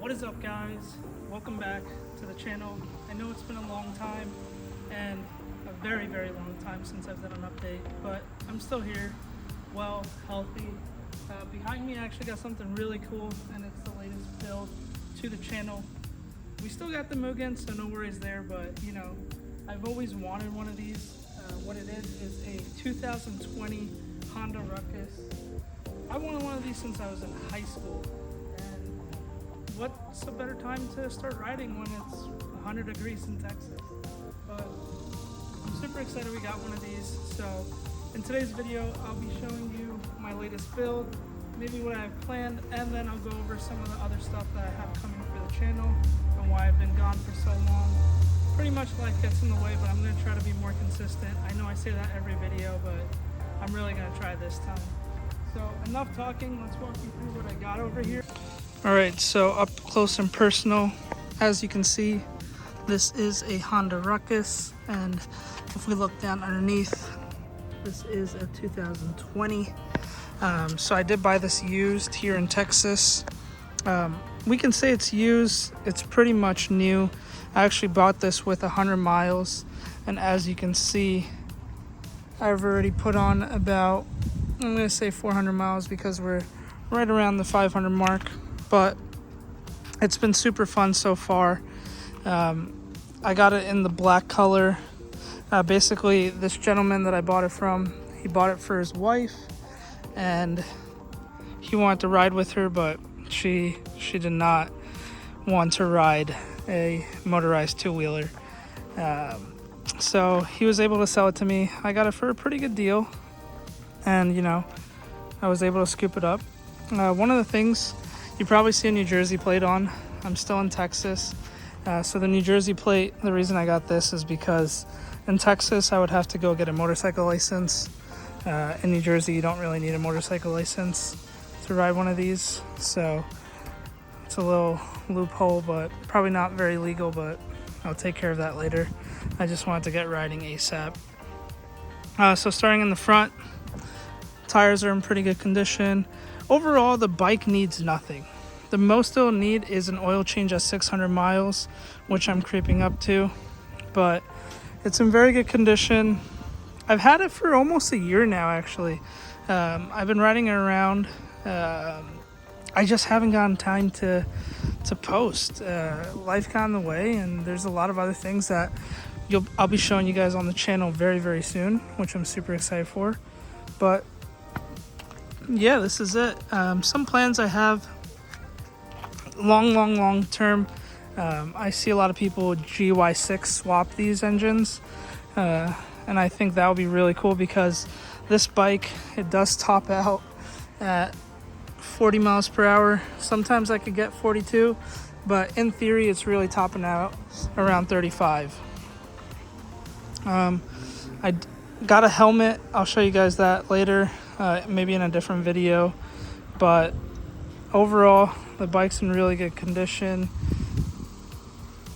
What is up, guys? Welcome back to the channel. I know it's been a long time and a very long time since I've done an update, but I'm still here, well, healthy. Behind me I actually got something really cool, and it's the latest build to the channel. We still got the Mugen, so no worries there, but you know, I've always wanted one of these. What it is a 2020 Honda Ruckus. I wanted one of these since I was in high school, and what's a better time to start riding when it's 100 degrees in Texas? But I'm super excited we got one of these. So in today's video, I'll be showing you my latest build, maybe what I have planned, and then I'll go over some of the other stuff that I have coming for the channel and why I've been gone for so long. Pretty much life gets in the way, but I'm going to try to be more consistent. I know I say that every video, but I'm really going to try this time. So enough talking, let's walk you through what I got over here. Alright, so up close and personal, as you can see, this is a Honda Ruckus, and if we look down underneath, this is a 2020. So I did buy this used here in Texas. We can say it's used, it's pretty much new. I actually bought this with 100 miles, and as you can see, I've already put on about, I'm going to say 400 miles because we're right around the 500 mark, but it's been super fun so far. I got it in the black color. Basically, this gentleman that I bought it from, he bought it for his wife, and he wanted to ride with her, but she did not want to ride a motorized two-wheeler. So he was able to sell it to me. I got it for a pretty good deal, and you know, I was able to scoop it up. One of the things you probably see a New Jersey plate on. I'm still in Texas, so the New Jersey plate, the reason I got this is because in Texas I would have to go get a motorcycle license. In New Jersey you don't really need a motorcycle license to ride one of these, so it's a little loophole, but probably not very legal, but I'll take care of that later. I just wanted to get riding ASAP. So starting in the front, tires are in pretty good condition. Overall, the bike needs nothing. The most it'll need is an oil change at 600 miles, which I'm creeping up to, but it's in very good condition. I've had it for almost a year now, actually. I've been riding it around. I just haven't gotten time to post. Life got in the way, and there's a lot of other things that I'll be showing you guys on the channel very soon, which I'm super excited for. But yeah, this is it. Some plans I have long term. I see a lot of people GY6 swap these engines, and I think that would be really cool because this bike, it does top out at 40 miles per hour. Sometimes I could get 42, but in theory it's really topping out around 35. I got a helmet. I'll show you guys that later, maybe in a different video, but overall the bike's in really good condition.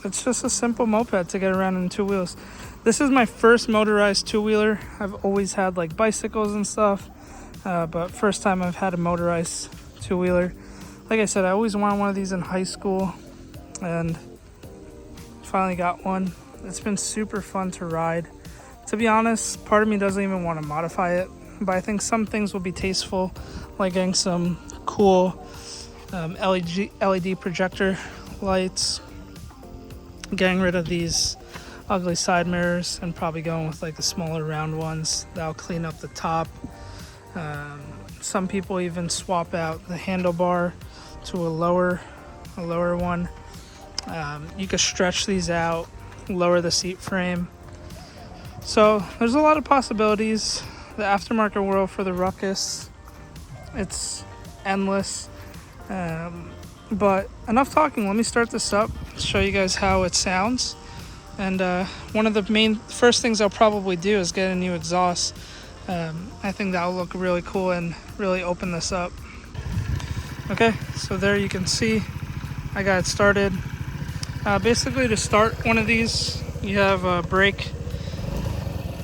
It's just a simple moped to get around in two wheels. This is my first motorized two-wheeler. I've always had like bicycles and stuff, but first time I've had a motorized two-wheeler. Like I said, I always wanted one of these in high school, and finally got one. It's been super fun to ride. To be honest, part of me doesn't even want to modify it, but I think some things will be tasteful, like getting some cool LED projector lights, getting rid of these ugly side mirrors, and probably going with like the smaller round ones that'll clean up the top. Some people even swap out the handlebar to a lower one. You could stretch these out, lower the seat frame. So there's a lot of possibilities. The aftermarket world for the Ruckus, it's endless. But enough talking, let me start this up, show you guys how it sounds. And one of the first things I'll probably do is get a new exhaust. I think that'll look really cool and really open this up. Okay, so there you can see I got it started. Basically, to start one of these, you have a brake,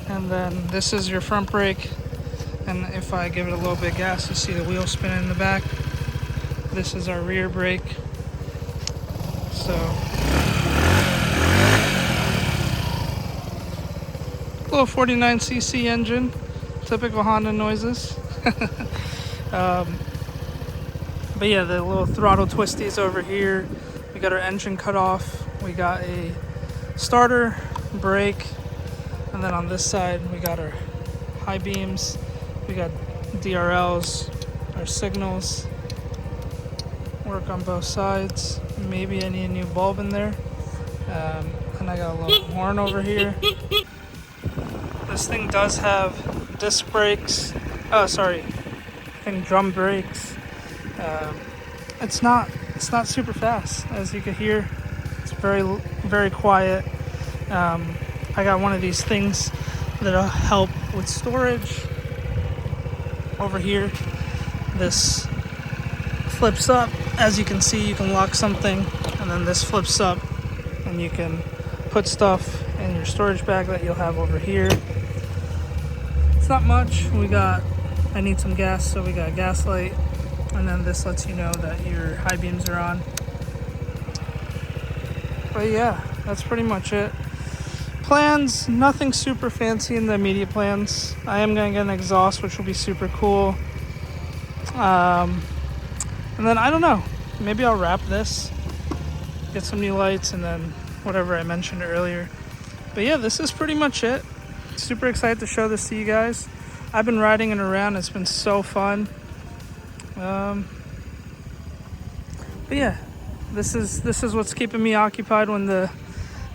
and then this is your front brake. And if I give it a little bit of gas, you see the wheel spinning in the back. This is our rear brake. So little 49cc engine, typical Honda noises. But yeah, the little throttle twisties over here. We got our engine cut off. We got a starter, brake, and then on this side we got our high beams. We got DRLs, our signals. Work on both sides. Maybe I need a new bulb in there. And I got a little horn over here. This thing does have disc brakes. Oh, sorry. I think drum brakes. It's not super fast, as you can hear. It's very quiet. I got one of these things that'll help with storage over here. This flips up. As you can see, you can lock something, and then this flips up and you can put stuff in your storage bag that you'll have over here. It's not much. I need some gas, so we got a gas light, and then this lets you know that your high beams are on. But yeah, that's pretty much it. Plans, nothing super fancy in the immediate plans. I am going to get an exhaust, which will be super cool. And then I don't know, maybe I'll wrap this, get some new lights, and then whatever I mentioned earlier. But yeah, this is pretty much it. Super excited to show this to you guys. I've been riding it around. It's been so fun. But yeah, this is what's keeping me occupied when the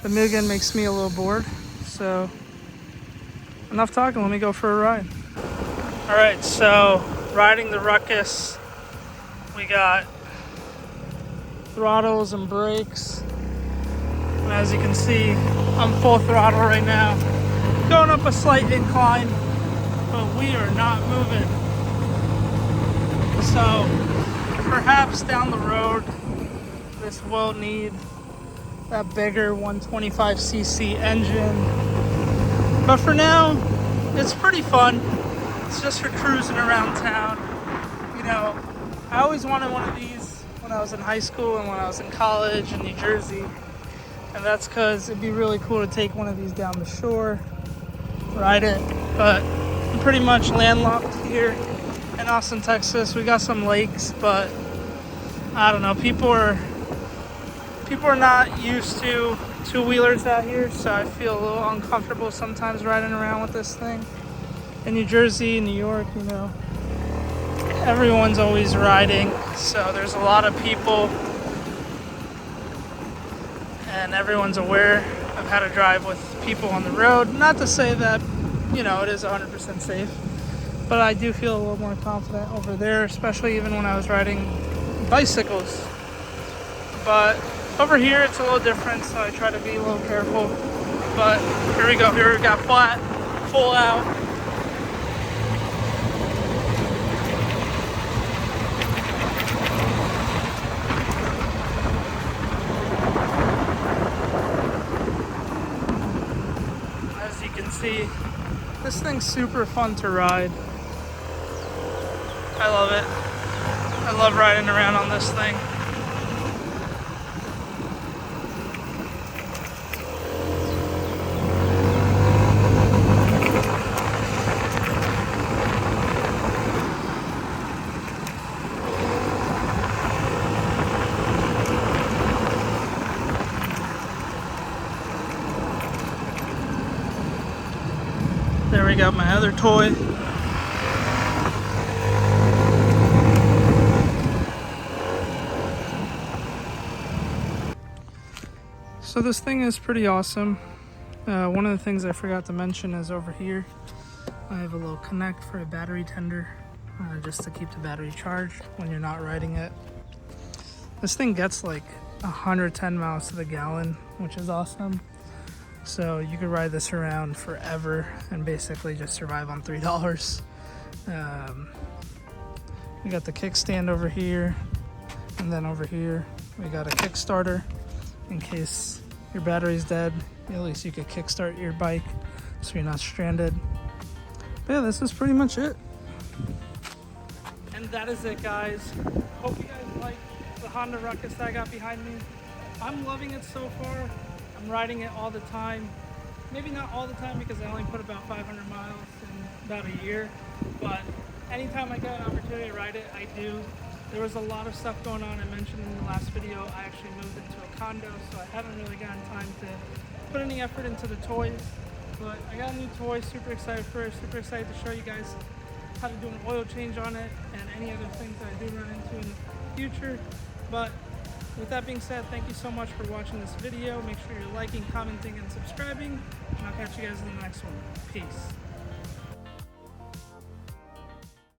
Mugen makes me a little bored. So enough talking. Let me go for a ride. All right, so riding the Ruckus. We got throttles and brakes. And as you can see, I'm full throttle right now. Going up a slight incline, but we are not moving. So perhaps down the road, this will need that bigger 125cc engine. But for now, it's pretty fun. It's just for cruising around town. You know, I always wanted one of these when I was in high school and when I was in college in New Jersey. And that's because it'd be really cool to take one of these down the shore, ride it. But I'm pretty much landlocked here in Austin, Texas. We got some lakes, but I don't know. People are not used to two-wheelers out here, so I feel a little uncomfortable sometimes riding around with this thing. In New Jersey, New York, you know, everyone's always riding, so there's a lot of people, and everyone's aware of how to drive with people on the road. Not to say that, you know, it is 100% safe, but I do feel a little more confident over there, especially even when I was riding bicycles. But over here, it's a little different, so I try to be a little careful. But here we go. Here we got flat, full out. As you can see, this thing's super fun to ride. I love it. I love riding around on this thing. There we got my other toy. So this thing is pretty awesome. One of the things I forgot to mention is over here, I have a little connect for a battery tender, just to keep the battery charged when you're not riding it. This thing gets like 110 miles to the gallon, which is awesome. So you could ride this around forever and basically just survive on $3. We got the kickstand over here, and then over here we got a Kickstarter in case your battery's dead. At least you could kickstart your bike so you're not stranded. But yeah, this is pretty much it. And that is it, guys. Hope you guys like the Honda Ruckus that I got behind me. I'm loving it so far. I'm riding it all the time. Maybe not all the time because I only put about 500 miles in about a year, but anytime I get an opportunity to ride it, I do. There was a lot of stuff going on. I mentioned in the last video, I actually moved into a condo, so I haven't really gotten time to put any effort into the toys. But I got a new toy, super excited for it, super excited to show you guys how to do an oil change on it and any other things that I do run into in the future. But with that being said, thank you so much for watching this video. Make sure you're liking, commenting, and subscribing, and I'll catch you guys in the next one. Peace.